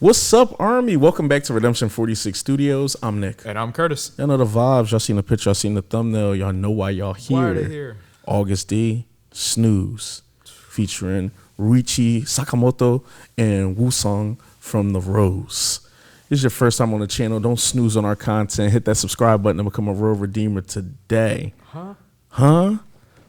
What's up, Army? Welcome back to Redemption 46 Studios. I'm Nick. And I'm Curtis. Y'all know the vibes. Y'all seen the picture. Y'all seen the thumbnail. Y'all know why y'all here. Why are they here? Agust D, Snooze, featuring Ryuichi Sakamoto and WOOSUNG from The Rose. This is your first time on the channel. Don't snooze on our content. Hit that subscribe button and become a real redeemer today. Huh?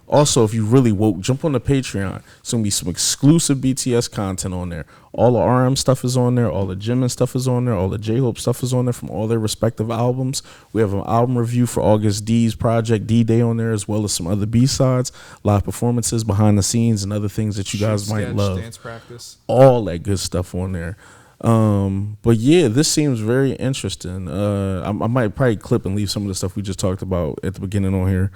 Also, if you really woke, jump on the Patreon. It's going to be some exclusive BTS content on there. All the RM stuff is on there. All the Jimin stuff is on there. All the J-Hope stuff is on there from all their respective albums. We have an album review for Agust D's project, D-Day, on there, as well as some other B-sides, live performances, behind the scenes, and other things that you guys might love. Dance practice. All that good stuff on there. But yeah, this seems very interesting. I might probably clip and leave some of the stuff we just talked about at the beginning on here.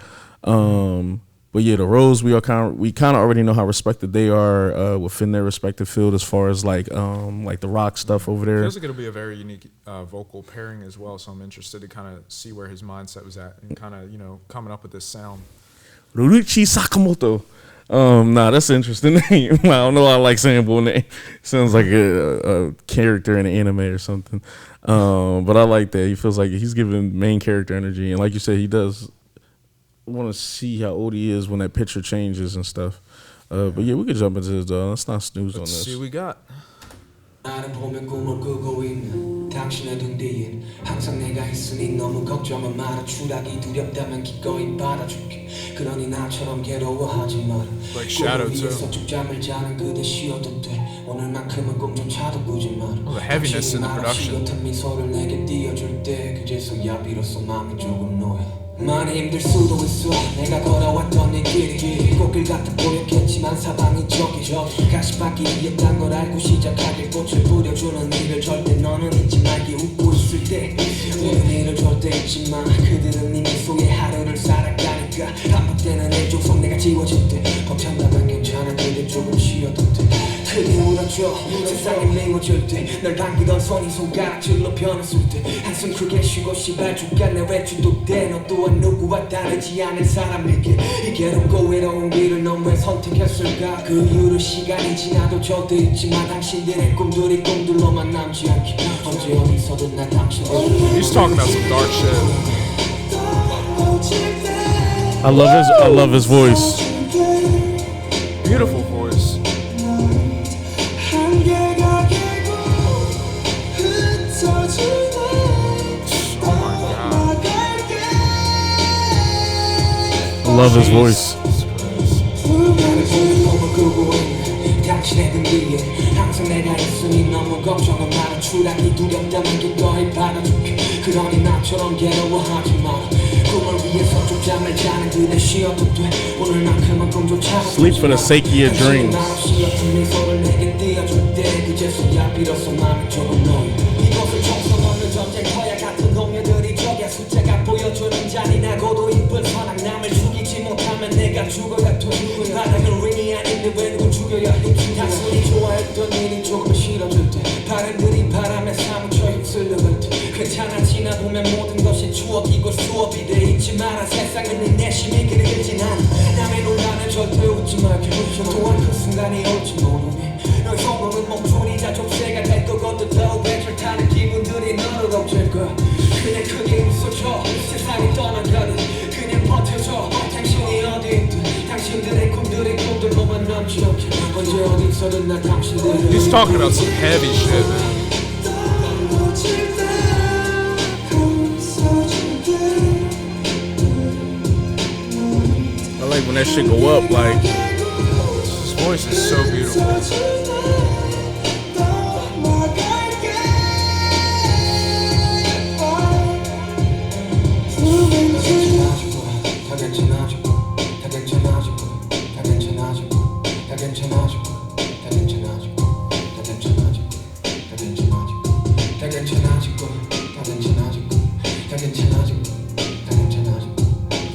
But yeah, the Rose, we kind of already know how respected they are within their respective field as far as like the rock stuff over there. Feels like it'll be a very unique vocal pairing as well. So I'm interested to kind of see where his mindset was at and kind of coming up with this sound. Ryuichi Sakamoto. That's an interesting name. I don't know. I like saying bull name. Sounds like a character in an anime or something. But I like that. He feels like he's giving main character energy, and like you said, he does. Want to see how old he is when that picture changes and stuff. But yeah, we could jump into this though. Let's not snooze on this. Let's see what we got. 나는 보면 꿈을 꾸고 있는 당신의 등 뒤엔 항상 내가 있으니 너무 걱정은 마라 추락이 두렵다면 기꺼이 받아줄게 그러니 나처럼 괴로워하지 마라 Like Shadow too. 위에서 쭉잠을 자는 그대 쉬어도 돼 오늘만큼은 꿈조차도 꾸지 마라 The heaviness in the production. 미소를 내게 띄워줄 때 그제서야 비로소 마음이 조금 놓여 많이 힘들 수도 있어 내가 걸어왔던 이 길이 꽃길 같아 보였겠지만 사방이 저기 가시밭길이었단 걸 알고 시작하길 꽃을 뿌려주는 일을 절대 너는 잊지 말게 웃고 있을 때 우는 일을 절대 잊지 마 그들은 네 미소의 하루를 살아가니까 반복되는 내 조성 내가 지워질 때 벅찬다면 괜찮아 그대 조금 쉬어도 돼 크게 울어줘 세상에 미워질 때널 당기던 손이 손가락질로 변했을 때 한숨 크게 쉬고 시발 죽겠네 왜 중독돼 너 또한 누구와 다르지 않은 사람에게 이 괴롭고 외로운 길을 넌 왜 선택했을까 그 이후로 시간이 지나도 절대 잊지 마 당신들의 꿈들이 꿈들로만 남지 않게 언제 어디서든 나 당신들 He's talking about some dark shit. I love his voice. Beautiful voice. I love his voice. 당신의 등 위에 항상 내가 있으니 너무 걱정은 마라 추락이 두렵다면 기꺼이 받아줄게 그러니 나처럼 괴로워하지 마라 꿈을 위해서 쪽잠을 자는 그대 쉬어도 돼 오늘만큼은 꿈조차도 Sleep for the sake of your dreams. 미소를 내게 띄워줄 때 그제서야 비로소 마음이 조금 놓여 이곳을 청소하는 전쟁터야 같은 동료들이 저기야 숫자가 보여주는 잔인하고도 이쁜 선악 남을 죽이지 못하면 내가 죽어야 돼 바닥은 링이 아닌데 왜 누굴 죽여야 해 단순히 좋아했던 일이 조금 싫어질 때 바람들이 바람에 사무쳐 휩쓸려갈 때 괜찮아 지나보면 모든 것이 추억이고 수업이 돼 잊지 마라 세상은 네 내심이 그리진 않아 남의 논란에 절대 웃지 말게 또한 그 순간이 올지 모르네 너의 성공은 멈추리자 족쇄가 될 거거든 더 배출 타는 기분들이 너를 엎질 거야 그냥 크게 웃어줘 세상이 떠나가는 그냥 버텨줘 당신이 어디 있든 당신들의 꿈들이 꿈들로만 남지 않게 언제 어디서든 나 당신들을 He's talking about some heavy shit, man. I like when that shit go up, like His voice is so beautiful.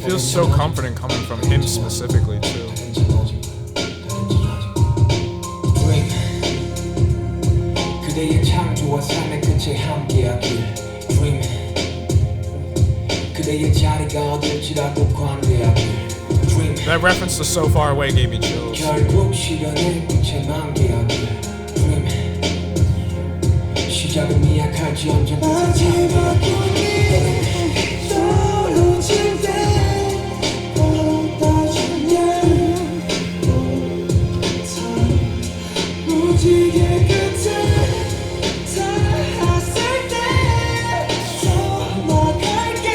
Feels so comforting coming from him specifically too. 그대의 창조와 삶의 끝에 함께하길 Dream 그대의 자리가 어딜지라도 관대하길 Dream That reference to So Far Away gave me chills. 결국 시련의 끝에 만개하길 Dream 작은 미약할지 언제까지 떨어질 때 무지개 끝에 닿았을 때 넘어갈게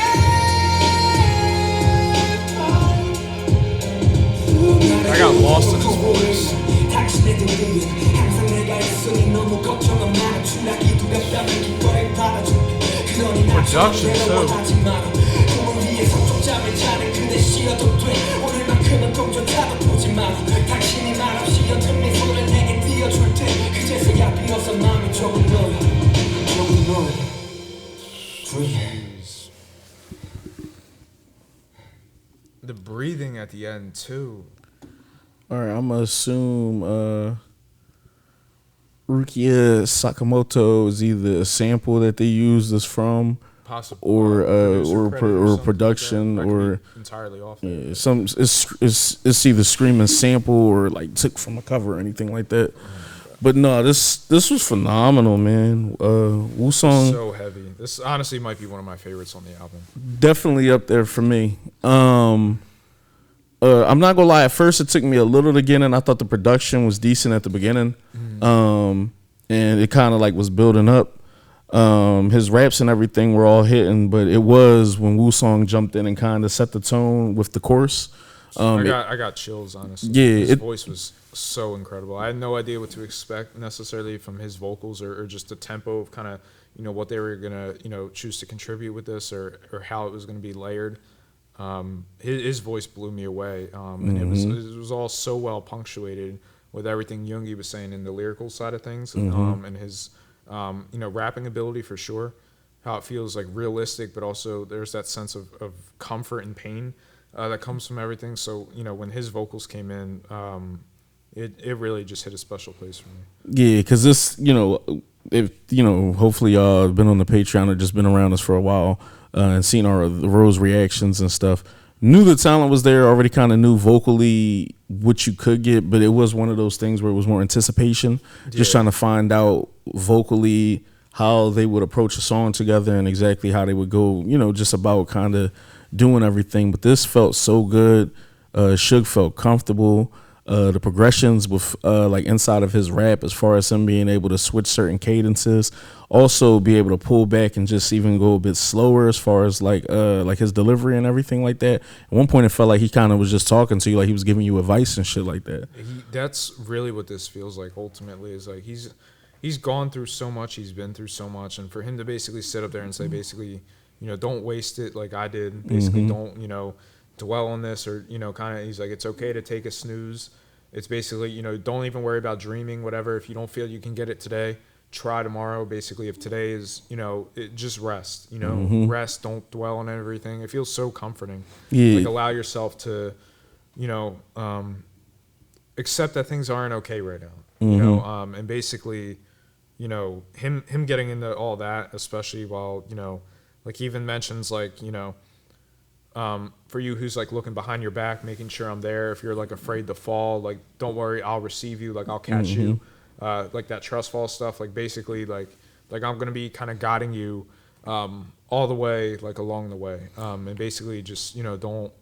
I got lost in his voice. 당신의 등등은 항상 내가 있으니 너무 걱정은 많아 추락이 두렵다면 기꺼이 받아줄게 그러니 Production too. 꿈을 위해 성적잠을 자는 그대 쉬어도 돼 오늘만큼은 공존자도 보지 마 당신이 말없이 옅은 미소를 내게 띄워줄 때 그제서야 비로소 마음이 조금 놓여 The breathing at the end too. All right, I'm gonna assume Ryuichi Sakamoto is either a sample that they used this from, Possible. or production, like that. or Could be entirely off. yeah, it's either screaming sample or like took from a cover or anything like that. But no, this was phenomenal, man. WOOSUNG So heavy. This honestly might be one of my favorites on the album. definitely up there for me. I'm not gonna lie. At first, it took me a little to get in. I thought the production was decent at the beginning, and it kind of like was building up. His raps and everything were all hitting, but it was when WOOSUNG jumped in and kind of set the tone with the chorus. I got chills, honestly. Yeah, his voice was so incredible. I had no idea what to expect necessarily from his vocals or just the tempo of kind of what they were gonna choose to contribute with this or how it was gonna be layered. His voice blew me away, and it was all so well punctuated with everything Yoongi was saying in the lyrical side of things, and his rapping ability for sure. How it feels like realistic, but also there's that sense of comfort and pain that comes from everything. So when his vocals came in, it really just hit a special place for me. Yeah, because this, if hopefully y'all have been on the Patreon or just been around us for a while and seen the Rose reactions and stuff. Knew the talent was there, already kind of knew vocally what you could get, but it was one of those things where it was more anticipation, just trying to find out vocally how they would approach a song together and exactly how they would go, just about kind of doing everything. But this felt so good. Suge felt comfortable. The progressions with like inside of his rap, as far as him being able to switch certain cadences, also be able to pull back and just even go a bit slower as far as like his delivery and everything like that. At one point, it felt like he kind of was just talking to you, like he was giving you advice and shit like that. That's really what this feels like. Ultimately, is like he's gone through so much, he's been through so much, and for him to basically sit up there and say, basically, don't waste it like I did. Basically, don't dwell on this, or kind of. He's like, it's okay to take a snooze. It's basically, don't even worry about dreaming, whatever. If you don't feel you can get it today, try tomorrow. Basically, if today is, just rest, rest, don't dwell on everything. It feels so comforting. Yeah. Like, allow yourself to, accept that things aren't okay right now, and basically, him getting into all that, especially while, like he even mentions like, for you who's like looking behind your back, making sure I'm there. If you're like afraid to fall, like don't worry, I'll receive you. Like I'll catch you. Like that trust fall stuff. Like basically, like I'm gonna be kind of guiding you all the way, like along the way. And basically, just don't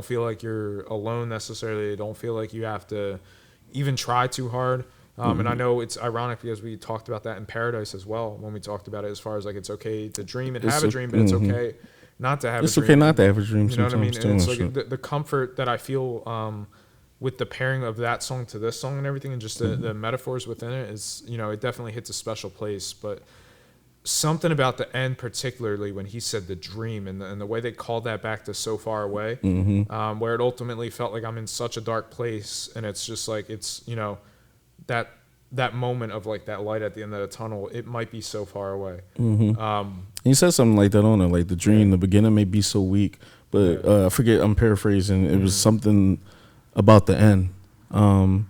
feel like you're alone necessarily. Don't feel like you have to even try too hard. And I know it's ironic because we talked about that in Paradise as well when we talked about it, as far as like it's okay to dream and have a dream, but it's okay not to have a dream. It's okay not to have a dream. You know what I mean? And it's like the comfort that I feel with the pairing of that song to this song and everything, and just the metaphors within it is, it definitely hits a special place. But something about the end, particularly when he said the dream and the way they called that back to so far away, where it ultimately felt like I'm in such a dark place, and it's just like it's that moment of like that light at the end of the tunnel, it might be so far away. He said something like that on it, like the dream, the beginning may be so weak, but I forget, I'm paraphrasing. It was something about the end. And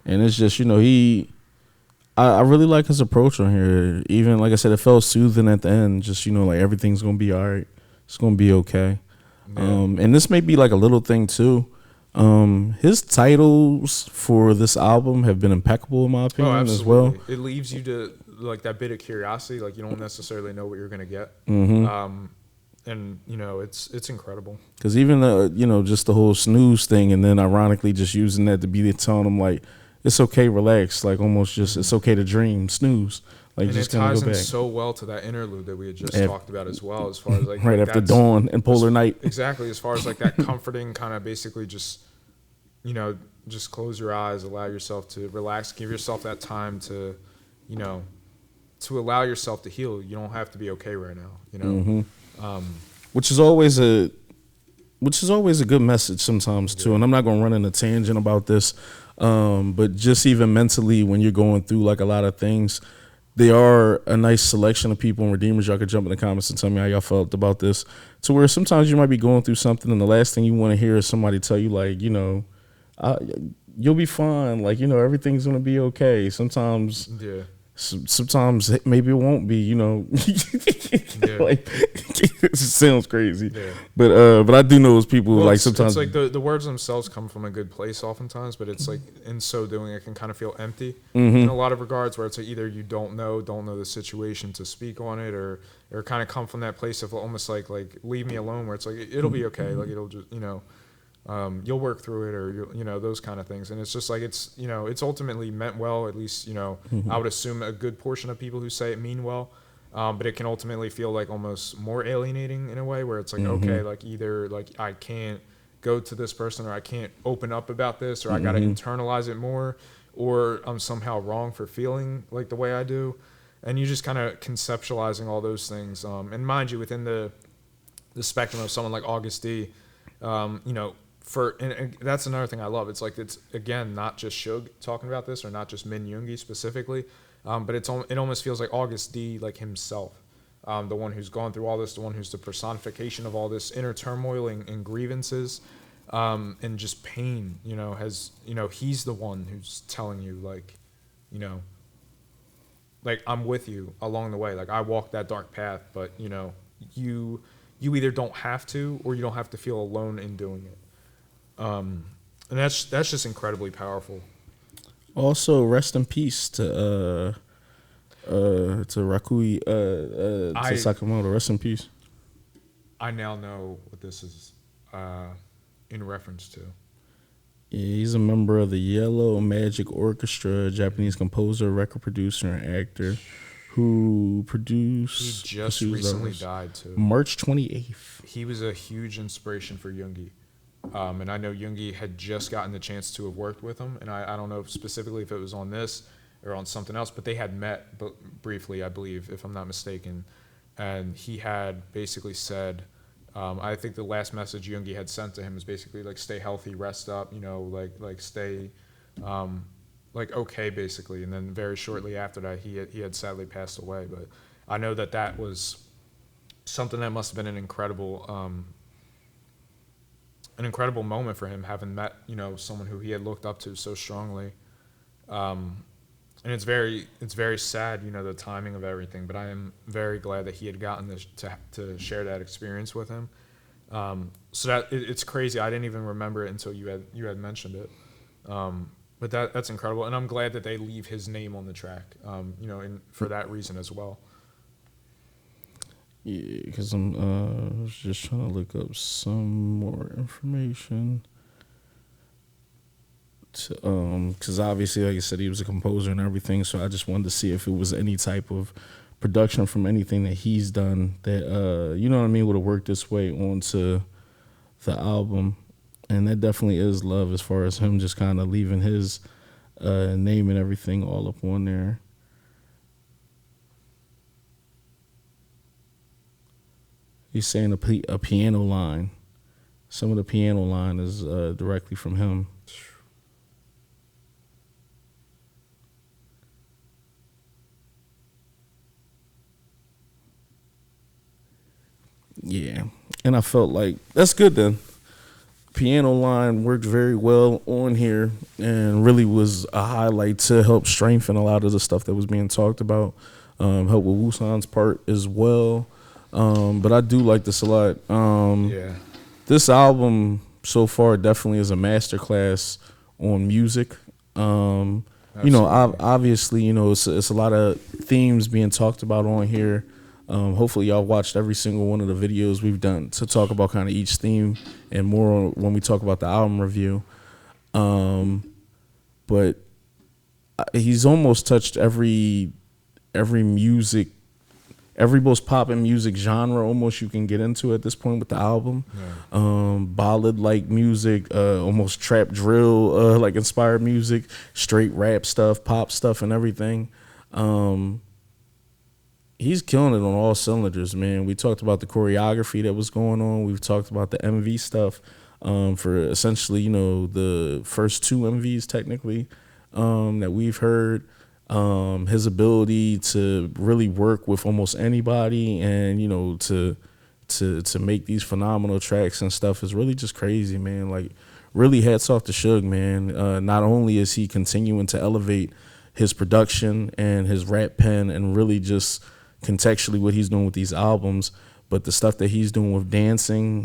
it's just, I really like his approach on here. Even like I said, it felt soothing at the end. Just, like everything's going to be all right. It's going to be okay. And this may be like a little thing too. His titles for this album have been impeccable in my opinion as well. It leaves you to like that bit of curiosity. Like you don't necessarily know what you're gonna get. And you know, it's incredible. Because even you know, just the whole snooze thing, and then ironically just using that to be telling them like it's okay, relax, like almost just it's okay to dream, snooze. Like And just it kind ties of go in back. so well to that interlude that we had just talked about as well, as far as like Right after dawn and polar night. Exactly, as far as like that comforting kind of basically just, you know, just close your eyes, allow yourself to relax, give yourself that time to, you know, to allow yourself to heal. You don't have to be okay right now, you know. Which is always a good message sometimes too. And I'm not gonna run in a tangent about this, but just even mentally when you're going through like a lot of things, they are a nice selection of people and redeemers. Y'all could jump in the comments and tell me how y'all felt about this. To where sometimes you might be going through something and the last thing you want to hear is somebody tell you like, you know, you'll be fine. Like, you know, everything's going to be okay. Sometimes, sometimes maybe it won't be, you know, like it sounds crazy, but I do know those people like sometimes it's like the words themselves come from a good place oftentimes, but it's like in so doing it can kind of feel empty in a lot of regards, where it's like either you don't know the situation to speak on it, or kind of come from that place of almost like leave me alone, where it's like it'll be okay, like it'll just, you know, you'll work through it, or you know, those kind of things. And it's just like, it's, you know, it's ultimately meant well, at least, you know, I would assume a good portion of people who say it mean well, but it can ultimately feel like almost more alienating in a way, where it's like, okay, like either like I can't go to this person, or I can't open up about this, or I got to internalize it more, or I'm somehow wrong for feeling like the way I do. And you just kind of conceptualizing all those things, and mind you, within the spectrum of someone like Agust D, you know, and that's another thing I love. It's like, it's again not just Suge talking about this, or not just Min Yoongi specifically, but it almost feels like Agust D, like himself, the one who's gone through all this, the one who's the personification of all this inner turmoil and grievances, and just pain. You know, he's the one who's telling you, like, you know, like, I'm with you along the way. Like, I walked that dark path, but you know, you either don't have to, or you don't have to feel alone in doing it. And that's just incredibly powerful. Also, rest in peace to Ryuichi to Sakamoto. Rest in peace. I now know what this is in reference to. Yeah, he's a member of the Yellow Magic Orchestra, Japanese composer, record producer, and actor who produced. He just recently died too. March 28th. He was a huge inspiration for Yoongi. And I know Yoongi had just gotten the chance to have worked with him, and I don't know specifically if it was on this or on something else, but they had met briefly, I believe, if I'm not mistaken. And he had basically said, I think the last message Yoongi had sent to him was basically like, stay healthy, rest up, you know, like stay like okay, basically. And then very shortly after that, he had sadly passed away. But I know that was something that must have been an incredible moment for him, having met, you know, someone who he had looked up to so strongly. And it's very sad, you know, the timing of everything, but I am very glad that he had gotten to share that experience with him. So that it's crazy. I didn't even remember it until you had mentioned it. But that's incredible. And I'm glad that they leave his name on the track, you know, for that reason as well. Yeah, because I was just trying to look up some more information. Because obviously, like I said, he was a composer and everything, so I just wanted to see if it was any type of production from anything that he's done that, you know what I mean, would have worked this way onto the album. And that definitely is love, as far as him just kind of leaving his name and everything all up on there. He's saying a piano line. Some of the piano line is directly from him. Yeah, and I felt like that's good then. Piano line worked very well on here and really was a highlight to help strengthen a lot of the stuff that was being talked about. Help with Woosung's part as well. But I do like this a lot. Yeah. This album so far definitely is a masterclass on music. you know, Absolutely. obviously, you know, it's a lot of themes being talked about on here. Hopefully, y'all watched every single one of the videos we've done to talk about kind of each theme and more when we talk about the album review. But he's almost touched every music, every most poppin' music genre almost you can get into at this point with the album. Ballad like music, almost trap drill like inspired music, straight rap stuff, pop stuff, and everything. He's killing it on all cylinders, man. We talked about the choreography that was going on. We've talked about the MV stuff for essentially, you know, the first 2 MVs technically that we've heard. His ability to really work with almost anybody and, you know, to make these phenomenal tracks and stuff is really just crazy, man. Like, really hats off to Suge, man. Not only is he continuing to elevate his production and his rap pen and really just contextually what he's doing with these albums, but the stuff that he's doing with dancing,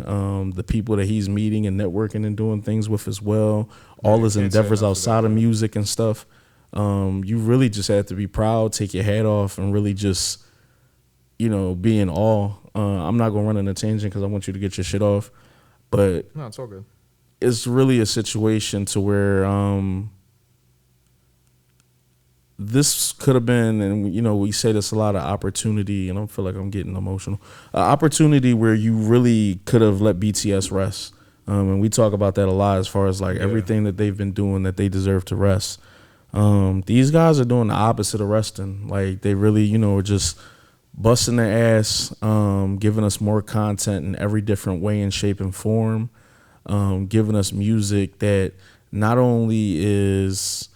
the people that he's meeting and networking and doing things with as well, all his endeavors outside of music and stuff. You really just have to be proud, take your hat off, and really just, you know, be in awe. I'm not going to run on a tangent because I want you to get your shit off, but No, it's all good. It's really a situation to where this could have been, and you know, we say this a lot, of opportunity, and I feel like I'm getting emotional. Opportunity where you really could have let BTS rest, and we talk about that a lot as far as like everything that they've been doing that they deserve to rest. These guys are doing the opposite of resting. Like, they really, you know, are just busting their ass, giving us more content in every different way and shape and form, giving us music that not only is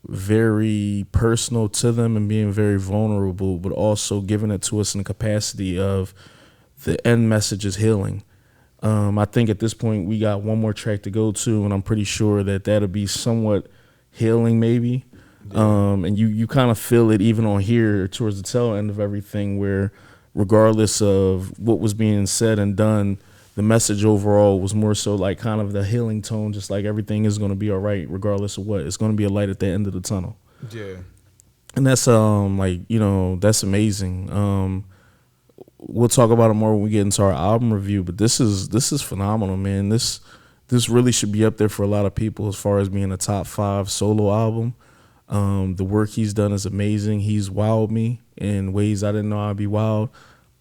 very personal to them and being very vulnerable, but also giving it to us in the capacity of the end message is healing. I think at this point we got one more track to go to, and I'm pretty sure that that'll be somewhat healing maybe. And you kind of feel it even on here towards the tail end of everything, where regardless of what was being said and done, the message overall was more so like kind of the healing tone, just like everything is going to be all right regardless of what. It's going to be a light at the end of the tunnel. Yeah. And that's like, you know, that's amazing. We'll talk about it more when we get into our album review, but this is phenomenal, man. This really should be up there for a lot of people as far as being a top 5 solo album. The work he's done is amazing. He's wowed me in ways I didn't know I'd be wowed.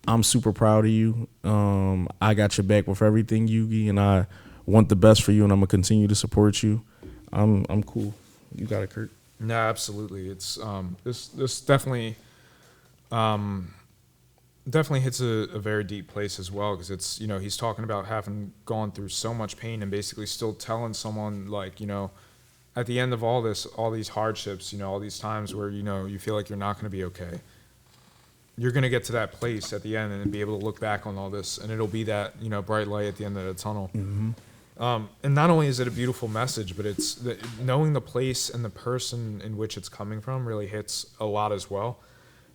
I'm super proud of you. I got your back with everything, Yugi, and I want the best for you, and I'm gonna continue to support you. I'm cool. You got it, Kurt. No, absolutely. It's this definitely definitely hits a very deep place as well, because it's, you know, he's talking about having gone through so much pain and basically still telling someone, like, you know, at the end of all this, all these hardships, you know, all these times where, you know, you feel like you're not going to be okay, you're going to get to that place at the end and be able to look back on all this, and it'll be that, you know, bright light at the end of the tunnel. Mm-hmm. And not only is it a beautiful message, but it's knowing the place and the person in which it's coming from really hits a lot as well.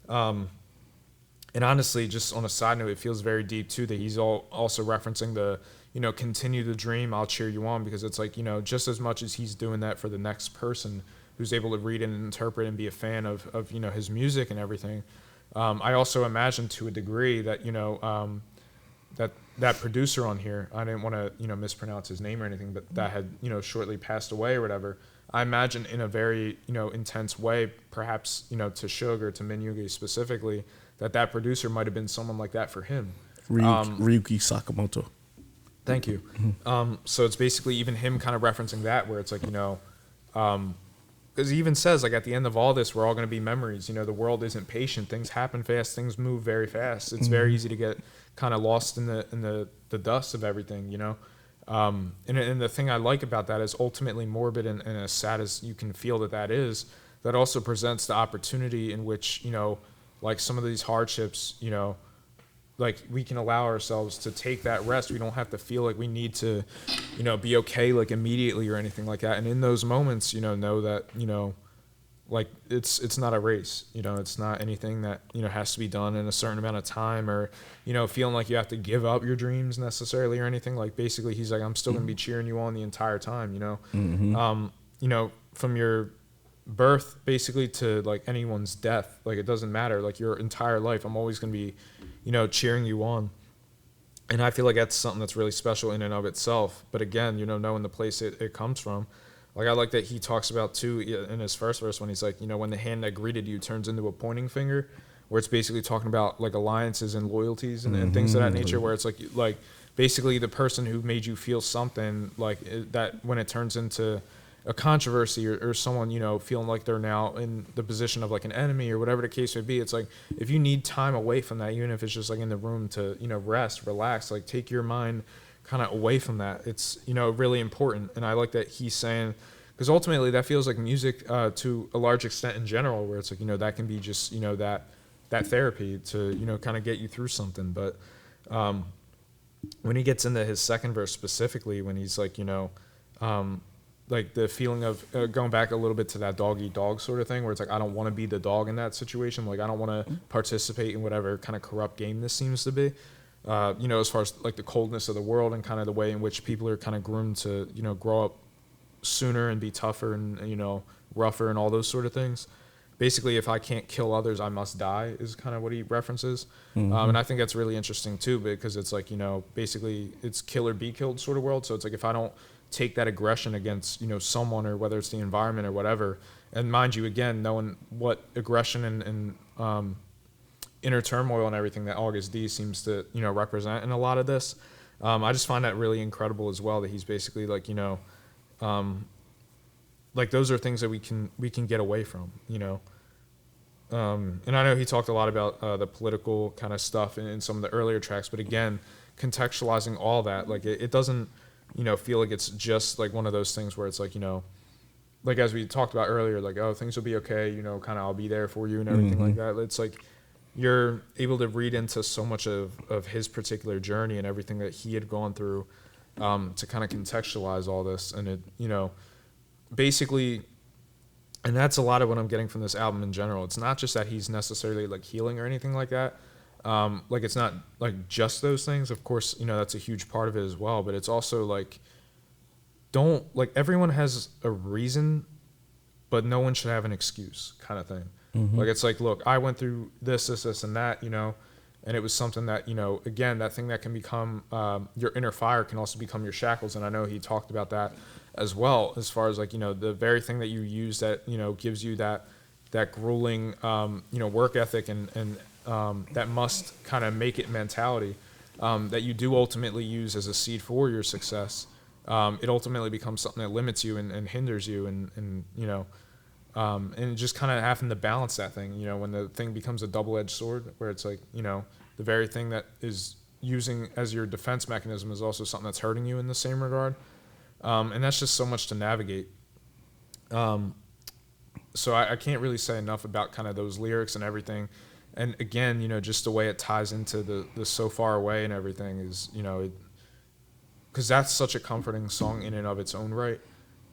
And honestly, just on a side note, it feels very deep too that he's also referencing the, you know, continue to dream, I'll cheer you on, because it's like, you know, just as much as he's doing that for the next person who's able to read and interpret and be a fan of you know, his music and everything. I also imagine to a degree that, you know, that producer on here, I didn't want to, you know, mispronounce his name or anything, but that had, you know, shortly passed away or whatever. I imagine in a very, you know, intense way, perhaps, you know, to Suge or to Minyugi specifically, that producer might have been someone like that for him. Ryuichi Sakamoto. Thank you. So it's basically even him kind of referencing that, where it's like, you know, because he even says, like, at the end of all this, we're all going to be memories. You know, the world isn't patient. Things happen fast. Things move very fast. It's very easy to get kind of lost in the dust of everything, you know. And the thing I like about that is ultimately morbid and as sad as you can feel that is, that also presents the opportunity in which, you know, like some of these hardships, you know, like we can allow ourselves to take that rest. We don't have to feel like we need to, you know, be okay like immediately or anything like that. And in those moments, you know that, you know, like it's not a race, you know, it's not anything that, you know, has to be done in a certain amount of time, or, you know, feeling like you have to give up your dreams necessarily or anything. Like, basically he's like, I'm still going to be cheering you on the entire time, you know. You know, from your birth basically to like anyone's death. Like it doesn't matter, like your entire life I'm always going to be, you know, cheering you on. And I feel like that's something that's really special in and of itself. But again, you know, knowing the place it comes from, like I like that he talks about too in his first verse when he's like, you know, when the hand that greeted you turns into a pointing finger, where it's basically talking about like alliances and loyalties and things of that nature, where it's like basically the person who made you feel something like that, when it turns into a controversy or someone, you know, feeling like they're now in the position of like an enemy or whatever the case may be, it's like if you need time away from that, even if it's just like in the room to, you know, rest, relax, like take your mind kind of away from that, it's, you know, really important. And I like that he's saying, because ultimately that feels like music to a large extent in general, where it's like, you know, that can be just, you know, that therapy to, you know, kind of get you through something. But when he gets into his second verse specifically, when he's like, you know, like the feeling of going back a little bit to that dog eat dog sort of thing, where it's like, I don't want to be the dog in that situation. Like, I don't want to participate in whatever kind of corrupt game this seems to be. You know, as far as like the coldness of the world and kind of the way in which people are kind of groomed to, you know, grow up sooner and be tougher and, you know, rougher and all those sort of things. Basically, if I can't kill others, I must die is kind of what he references. And I think that's really interesting too, because it's like, you know, basically it's kill or be killed sort of world. So it's like, if I don't take that aggression against, you know, someone, or whether it's the environment or whatever, and mind you, again, knowing what aggression and inner turmoil and everything that Agust D seems to, you know, represent in a lot of this, I just find that really incredible as well, that he's basically like, you know, like those are things that we can get away from, you know. And I know he talked a lot about the political kind of stuff in some of the earlier tracks, but again, contextualizing all that, like it doesn't, you know, feel like it's just like one of those things where it's like, you know, like as we talked about earlier, like, oh, things will be okay, you know, kind of I'll be there for you and everything like that. It's like you're able to read into so much of his particular journey and everything that he had gone through to kind of contextualize all this. And it, you know, basically, and that's a lot of what I'm getting from this album in general. It's not just that he's necessarily like healing or anything like that. Like it's not like just those things. Of course, you know, that's a huge part of it as well, but it's also like, don't, like everyone has a reason, but no one should have an excuse kind of thing. Like it's like, look, I went through this and that, you know, and it was something that, you know, again, that thing that can become your inner fire can also become your shackles. And I know he talked about that as well, as far as like, you know, the very thing that you use that, you know, gives you that grueling, you know, work ethic and that must kind of make it mentality that you do ultimately use as a seed for your success. It ultimately becomes something that limits you and hinders you and you know, and just kind of having to balance that thing, you know, when the thing becomes a double-edged sword, where it's like, you know, the very thing that is using as your defense mechanism is also something that's hurting you in the same regard. And that's just so much to navigate. So I can't really say enough about kind of those lyrics and everything. And again, you know, just the way it ties into the So Far Away and everything is, you know, because that's such a comforting song in and of its own right.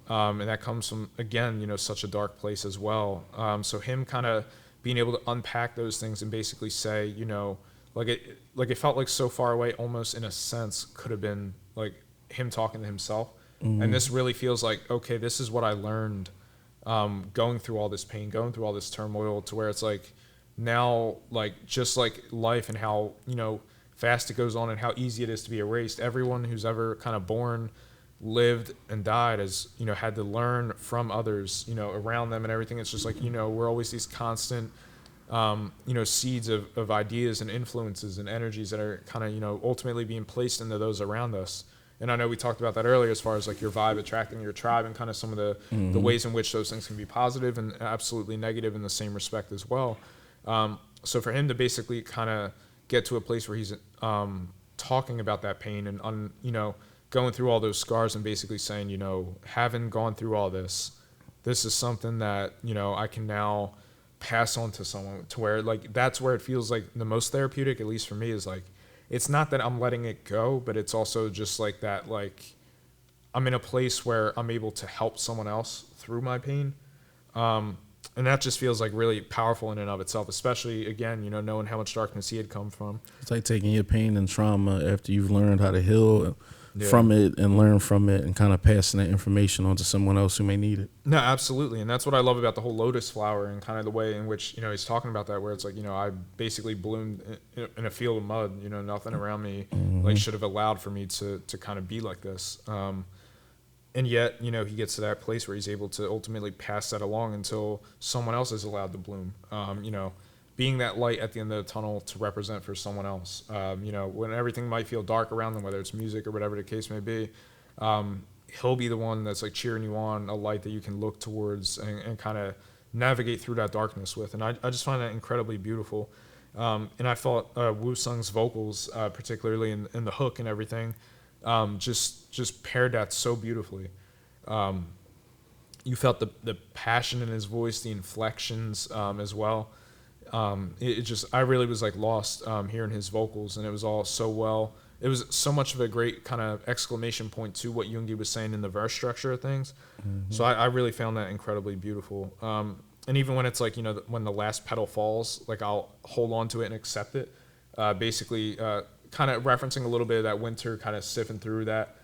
And that comes from, again, you know, such a dark place as well. So him kind of being able to unpack those things and basically say, you know, like it felt like So Far Away almost in a sense could have been like him talking to himself. And this really feels like, okay, this is what I learned going through all this pain, going through all this turmoil, to where it's like now, like just like life and how, you know, fast it goes on and how easy it is to be erased. Everyone who's ever kind of born, lived, and died has, you know, had to learn from others, you know, around them and everything. It's just like, you know, we're always these constant, you know, seeds of ideas and influences and energies that are kind of, you know, ultimately being placed into those around us. And I know we talked about that earlier as far as like your vibe attracting your tribe and kind of some of the ways in which those things can be positive and absolutely negative in the same respect as well. So for him to basically kind of get to a place where he's talking about that pain and, you know, going through all those scars and basically saying, you know, having gone through all this is something that, you know, I can now pass on to someone, to where like that's where it feels like the most therapeutic, at least for me, is like, it's not that I'm letting it go, but it's also just like that, like I'm in a place where I'm able to help someone else through my pain. And that just feels like really powerful in and of itself, especially, again, you know, knowing how much darkness he had come from. It's like taking your pain and trauma after you've learned how to heal from it and learn from it and kind of passing that information on to someone else who may need it. No, absolutely. And that's what I love about the whole lotus flower and kind of the way in which, he's talking about that, where it's like, I basically bloomed in a field of mud, nothing around me like should have allowed for me to kind of be like this. And yet, he gets to that place where he's able to ultimately pass that along until someone else is allowed to bloom. Being that light at the end of the tunnel to represent for someone else. When everything might feel dark around them, whether it's music or whatever the case may be, he'll be the one that's like cheering you on, a light that you can look towards and kind of navigate through that darkness with. And I just find that incredibly beautiful. And I thought Woosung's vocals, particularly in the hook and everything, just paired that so beautifully. You felt the passion in his voice, the inflections as well. I really was like lost hearing his vocals, and it was all so well. It was so much of a great kind of exclamation point to what Yoongi was saying in the verse structure of things. So I really found that incredibly beautiful. And even when it's like, when the last petal falls, like I'll hold on to it and accept it. Basically, kind of referencing a little bit of that winter, kind of sifting through that,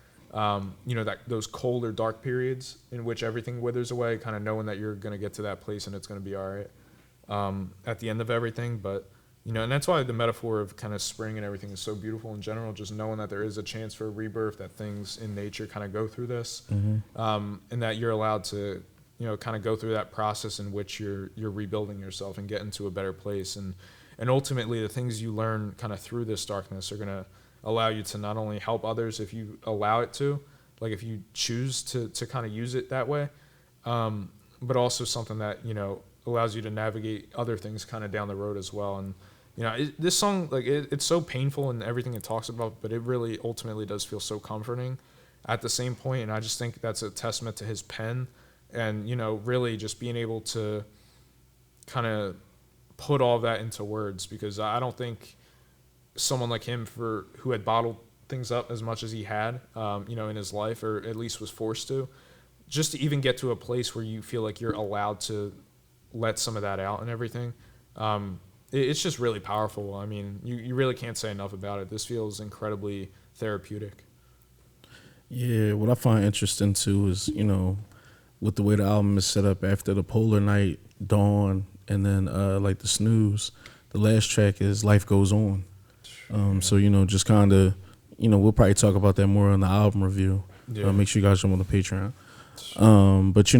those cold or dark periods in which everything withers away, kind of knowing that you're going to get to that place and it's going to be all right at the end of everything. But, and that's why the metaphor of kind of spring and everything is so beautiful in general, just knowing that there is a chance for a rebirth, that things in nature kind of go through this, and that you're allowed to, kind of go through that process in which you're rebuilding yourself and get into a better place. And ultimately, the things you learn kind of through this darkness are going to allow you to not only help others if you allow it to, like if you choose to kind of use it that way, but also something that, allows you to navigate other things kind of down the road as well. And, this song, like it's so painful and everything it talks about, but it really ultimately does feel so comforting at the same point. And I just think that's a testament to his pen and, really just being able to kind of put all that into words, because I don't think someone like him who had bottled things up as much as he had, in his life, or at least was forced to, just to even get to a place where you feel like you're allowed to let some of that out and everything. It's just really powerful. I mean, you really can't say enough about it. This feels incredibly therapeutic. Yeah, what I find interesting too is, with the way the album is set up after the Polar Night, Dawn, and then like the Snooze, the last track is Life Goes On. So, just kind of, we'll probably talk about that more on the album review. Yeah. Make sure you guys jump on the Patreon. But,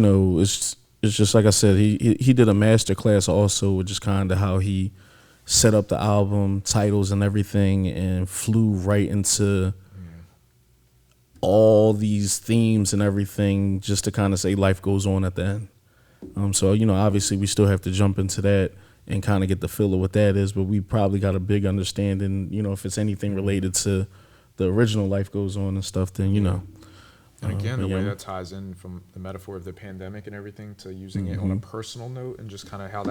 it's just like I said, he did a master class also with just kind of how he set up the album titles and everything and flew right into all these themes and everything just to kind of say life goes on at the end. So, obviously we still have to jump into that and kind of get the feel of what that is, but we probably got a big understanding, if it's anything related to the original Life Goes On and stuff, then, And again, the way that ties in from the metaphor of the pandemic and everything to using it on a personal note and just kind of how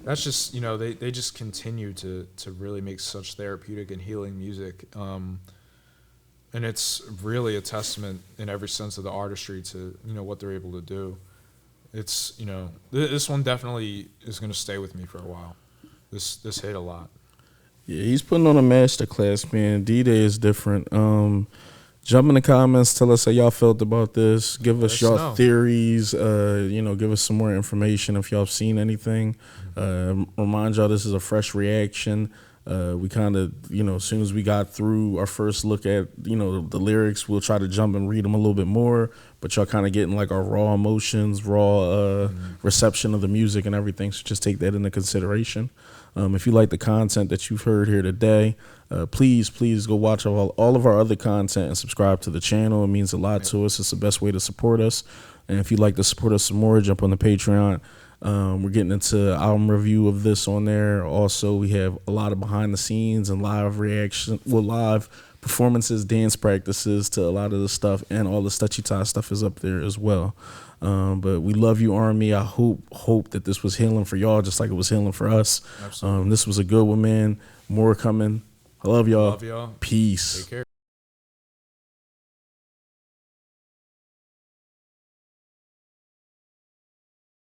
that's just, they just continue to really make such therapeutic and healing music. And it's really a testament in every sense of the artistry to, what they're able to do. It's, this one definitely is going to stay with me for a while. This hit a lot. Yeah, he's putting on a master class, man. D-Day is different. Jump in the comments, tell us how y'all felt about this. Give us y'all theories. Give us some more information if y'all have seen anything. Remind y'all this is a fresh reaction. We kind of, as soon as we got through our first look at, the lyrics, we'll try to jump and read them a little bit more. But y'all kind of getting like our raw emotions, raw reception of the music and everything. So just take that into consideration. If you like the content that you've heard here today, please go watch all of our other content and subscribe to the channel. It means a lot to us. It's the best way to support us. And if you'd like to support us some more, jump on the Patreon. We're getting into album review of this on there. Also, we have a lot of behind the scenes and live performances, dance practices to a lot of the stuff, and all the Stutchy Tie stuff is up there as well. But we love you, Army. I hope that this was healing for y'all just like it was healing for us. Absolutely. This was a good one, man. More coming. I love y'all. Love y'all. Peace. Take care.